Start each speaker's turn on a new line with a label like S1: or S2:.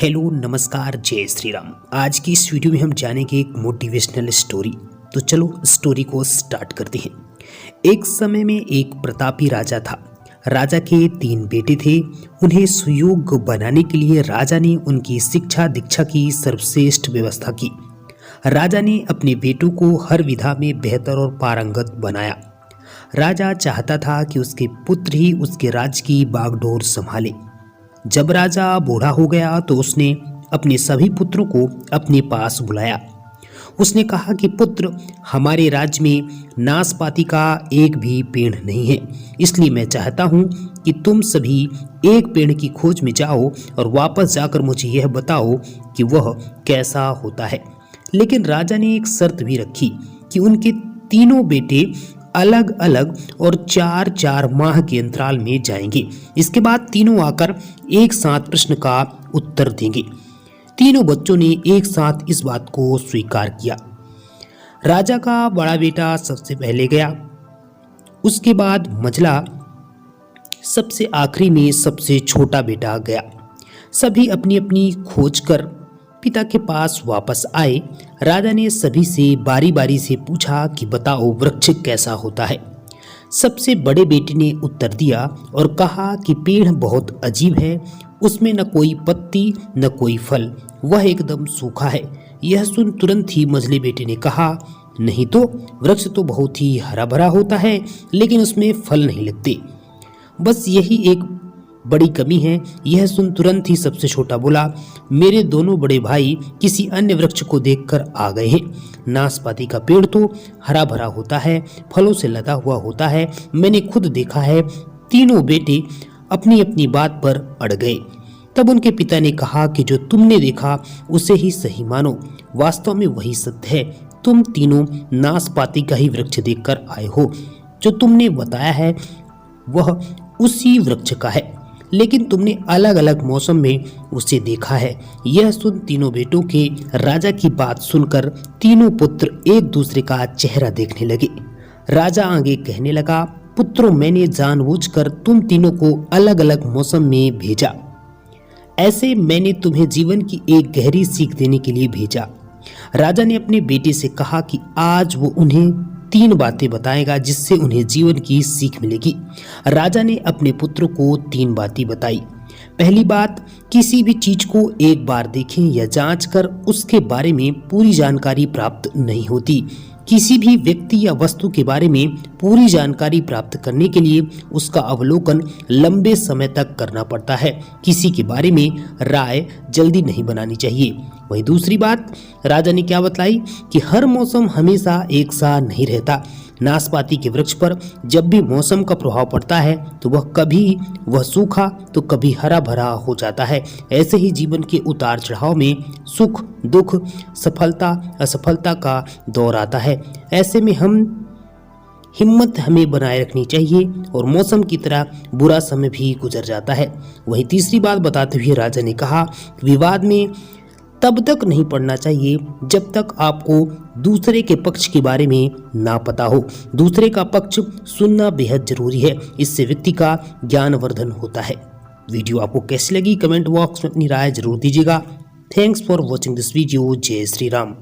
S1: Hello नमस्कार जय श्री राम। आज की इस वीडियो में हम जानेंगे एक मोटिवेशनल स्टोरी। तो चलो स्टोरी को स्टार्ट करते हैं। एक समय में एक प्रतापी राजा था। राजा के 3 बेटे थे। उन्हें सुयोग्य बनाने के लिए राजा ने उनकी शिक्षा दीक्षा की सर्वश्रेष्ठ व्यवस्था की। राजा ने अपने बेटों को हर विधा में बेहतर और पारंगत बनाया। राजा चाहता था कि उसके पुत्र ही उसके राज्य की बागडोर संभाले। जब राजा बूढ़ा हो गया तो उसने अपने सभी पुत्रों को अपने पास बुलाया। उसने कहा कि पुत्र, हमारे राज्य में नाशपाती का एक भी पेड़ नहीं है, इसलिए मैं चाहता हूँ कि तुम सभी एक पेड़ की खोज में जाओ और वापस जाकर मुझे यह बताओ कि वह कैसा होता है। लेकिन राजा ने एक शर्त भी रखी कि उनके तीनों बेटे अलग अलग और 4-4 माह के अंतराल में जाएंगे। इसके बाद तीनों आकर एक साथ प्रश्न का उत्तर देंगे। तीनों बच्चों ने एक साथ इस बात को स्वीकार किया। राजा का बड़ा बेटा सबसे पहले गया, उसके बाद मझला, सबसे आखिरी में सबसे छोटा बेटा गया। सभी अपनी अपनी खोज कर पिता के पास वापस आए। राजा ने सभी से बारी बारी से पूछा कि बताओ वृक्ष कैसा होता है। सबसे बड़े बेटे ने उत्तर दिया और कहा कि पेड़ बहुत अजीब है, उसमें न कोई पत्ती न कोई फल, वह एकदम सूखा है। यह सुन तुरंत ही मझले बेटे ने कहा, नहीं तो वृक्ष तो बहुत ही हरा भरा होता है, लेकिन उसमें फल नहीं लगते, बस यही एक बड़ी कमी है। यह सुन तुरंत ही सबसे छोटा बोला, मेरे दोनों बड़े भाई किसी अन्य वृक्ष को देखकर आ गए हैं। नाशपाती का पेड़ तो हरा भरा होता है, फलों से लदा हुआ होता है, मैंने खुद देखा है। तीनों बेटे अपनी अपनी बात पर अड़ गए। तब उनके पिता ने कहा कि जो तुमने देखा उसे ही सही मानो, वास्तव में वही सत्य है। तुम तीनों नाशपाती का ही वृक्ष देखकर आए हो। जो तुमने बताया है वह उसी वृक्ष का है, लेकिन तुमने अलग अलग मौसम में उसे देखा है। यह सुन तीनों बेटों के राजा की बात सुनकर तीनों पुत्र एक दूसरे का चेहरा देखने लगे। राजा आगे कहने लगा, पुत्रों, मैंने जानबूझकर तुम तीनों को अलग अलग मौसम में भेजा। ऐसे मैंने तुम्हें जीवन की एक गहरी सीख देने के लिए भेजा। राजा ने अपने बेटे से कहा कि आज वो उन्हें 3 बातें बताएगा जिससे उन्हें जीवन की सीख मिलेगी। राजा ने अपने पुत्र को 3 बातें बताई। पहली बात, किसी भी चीज को एक बार देखें या जांच कर उसके बारे में पूरी जानकारी प्राप्त नहीं होती। किसी भी व्यक्ति या वस्तु के बारे में पूरी जानकारी प्राप्त करने के लिए उसका अवलोकन लंबे समय तक करना पड़ता है। किसी के बारे में राय जल्दी नहीं बनानी चाहिए। वही दूसरी बात राजा ने क्या बतलाई कि हर मौसम हमेशा एक सा नहीं रहता। नाशपाती के वृक्ष पर जब भी मौसम का प्रभाव पड़ता है तो वह सूखा तो कभी हरा भरा हो जाता है। ऐसे ही जीवन के उतार चढ़ाव में सुख दुख, सफलता असफलता का दौर आता है। ऐसे में हिम्मत हमें बनाए रखनी चाहिए और मौसम की तरह बुरा समय भी गुजर जाता है। वही तीसरी बात बताते हुए राजा ने कहा, विवाद में तब तक नहीं पड़ना चाहिए जब तक आपको दूसरे के पक्ष के बारे में ना पता हो। दूसरे का पक्ष सुनना बेहद जरूरी है, इससे व्यक्ति का ज्ञानवर्धन होता है। वीडियो आपको कैसी लगी कमेंट बॉक्स में अपनी राय जरूर दीजिएगा। Thanks for watching this video. जय श्री राम।